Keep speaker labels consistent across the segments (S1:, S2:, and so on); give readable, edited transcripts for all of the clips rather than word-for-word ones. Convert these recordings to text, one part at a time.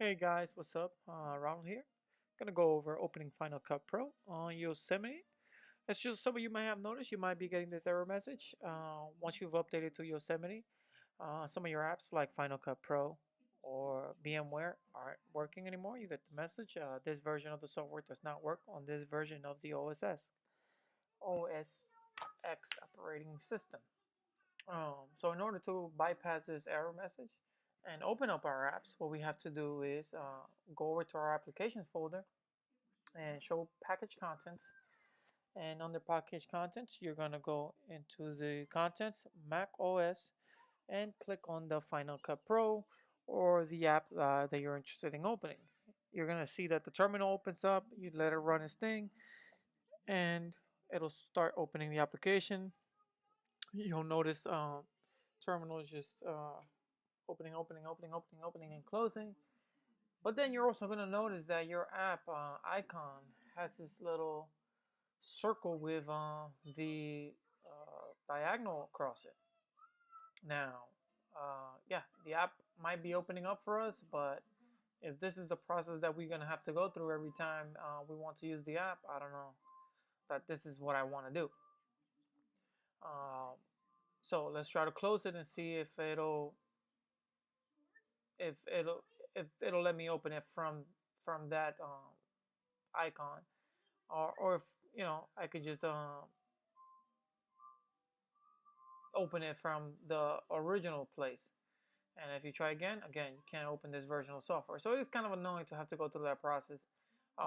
S1: Hey guys, what's up? Ronald here. Gonna go over opening Final Cut Pro on Yosemite. As just some of you might have noticed, you might be getting this error message once you've updated to Yosemite. Some of your apps like Final Cut Pro or VMware aren't working anymore. You get the message. This version of the software does not work on this version of the OS X operating system. So in order to bypass this error message and open up our apps, what we have to do is go over to our applications folder and show package contents. And under package contents, you're gonna go into the contents, Mac OS, and click on the Final Cut Pro or the app that you're interested in opening. You're gonna see that the terminal opens up. You let it run its thing, and it'll start opening the application. You'll notice terminal is just opening, and closing. But then you're also going to notice that your app icon has this little circle with the diagonal across it. Now, yeah, the app might be opening up for us, but if this is the process that we're going to have to go through every time we want to use the app, I don't know that this is what I want to do. Um, so let's try to close it and see if it'll if it'll let me open it from that icon, or if I could just open it from the original place. And if you try again, you can't open this version of software. So it's kind of annoying to have to go through that process,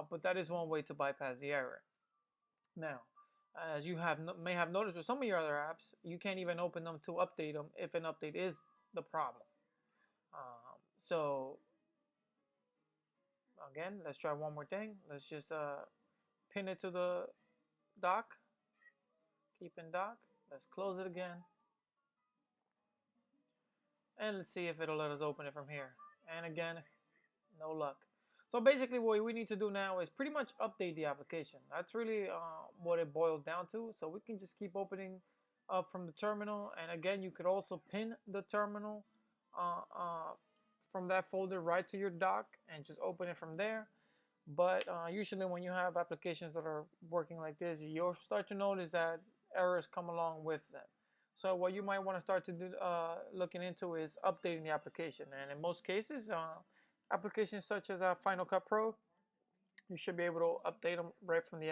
S1: but that is one way to bypass the error. Now, as you may have noticed with some of your other apps, you can't even open them to update them if an update is the problem. So again, let's try one more thing. Let's just pin it to the dock, keep in dock. Let's close it again. And let's see if it'll let us open it from here. And again, no luck. So basically what we need to do now is pretty much update the application. That's really what it boils down to. So we can just keep opening up from the terminal. And again, you could also pin the terminal uh, uh, from that folder right to your dock and just open it from there. But usually when you have applications that are working like this, you'll start to notice that errors come along with them. So what you might want to start to do, looking into is updating the application. And in most cases, applications such as Final Cut Pro, you should be able to update them right from the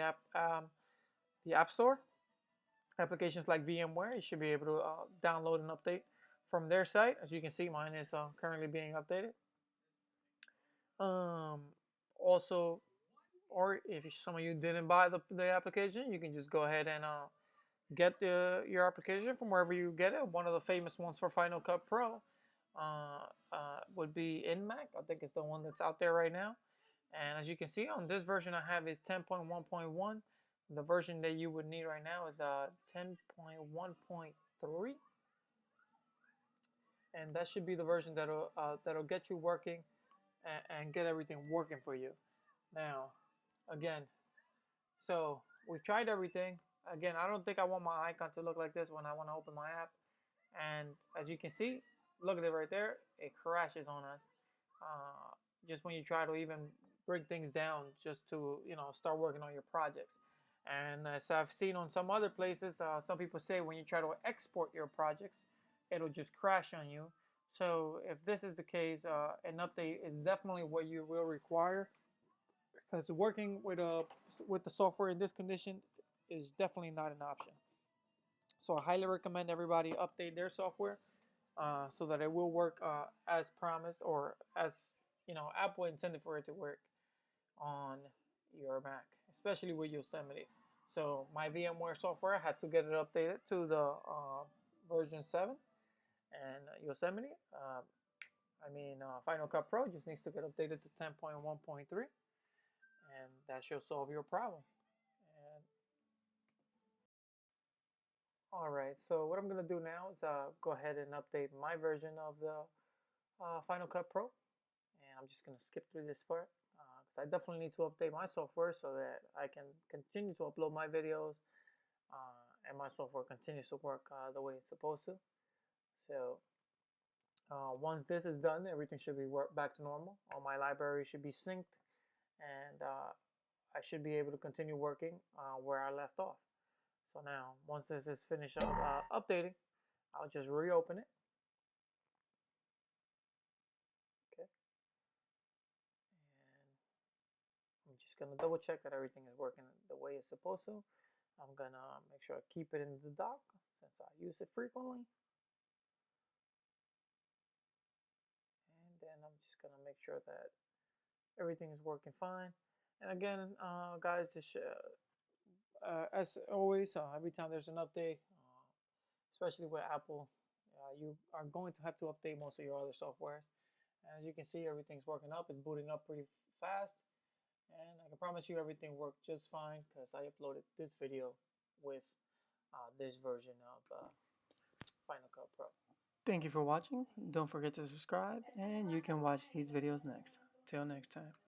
S1: App Store. Applications like VMware, you should be able to download and update from their site. As you can see, mine is currently being updated. Um, Also, or if some of you didn't buy the application, you can just go ahead and get your application from wherever you get it. One of the famous ones for Final Cut Pro would be InMac. I think it's the one that's out there right now. And as you can see on this version I have is 10.1.1. The version that you would need right now is 10.1.3, and that should be the version that'll get you working and get everything working for you. Now, again, so we've tried everything. Again, I don't think I want my icon to look like this when I want to open my app. And as you can see, look at it right there. It crashes on us. Just when you try to even bring things down just to, start working on your projects. And as I've seen on some other places, some people say when you try to export your projects, it'll just crash on you. So if this is the case, an update is definitely what you will require, because working with the software in this condition is definitely not an option. So I highly recommend everybody update their software so that it will work as promised, or as Apple intended for it to work on your Mac, especially with Yosemite. So my VMware software, I had to get it updated to the version 7, and Yosemite, Final Cut Pro just needs to get updated to 10.1.3, and that should solve your problem. And all right, so what I'm gonna do now is go ahead and update my version of the Final Cut Pro, and I'm just gonna skip through this part because I definitely need to update my software so that I can continue to upload my videos and my software continues to work the way it's supposed to. So Once this is done, everything should be back to normal. All my library should be synced, and I should be able to continue working where I left off. So now, once this is finished updating, I'll just reopen it. Okay, and I'm just gonna double check that everything is working the way it's supposed to. I'm gonna make sure I keep it in the dock since I use it frequently. And then I'm just gonna make sure that everything is working fine. And again, guys, as always, every time there's an update, especially with Apple, you are going to have to update most of your other softwares. As you can see, everything's working up. It's booting up pretty fast. And I can promise you everything worked just fine because I uploaded this video with this version of Final Cut Pro. Thank you for watching. Don't forget to subscribe, and you can watch these videos next. Till next time.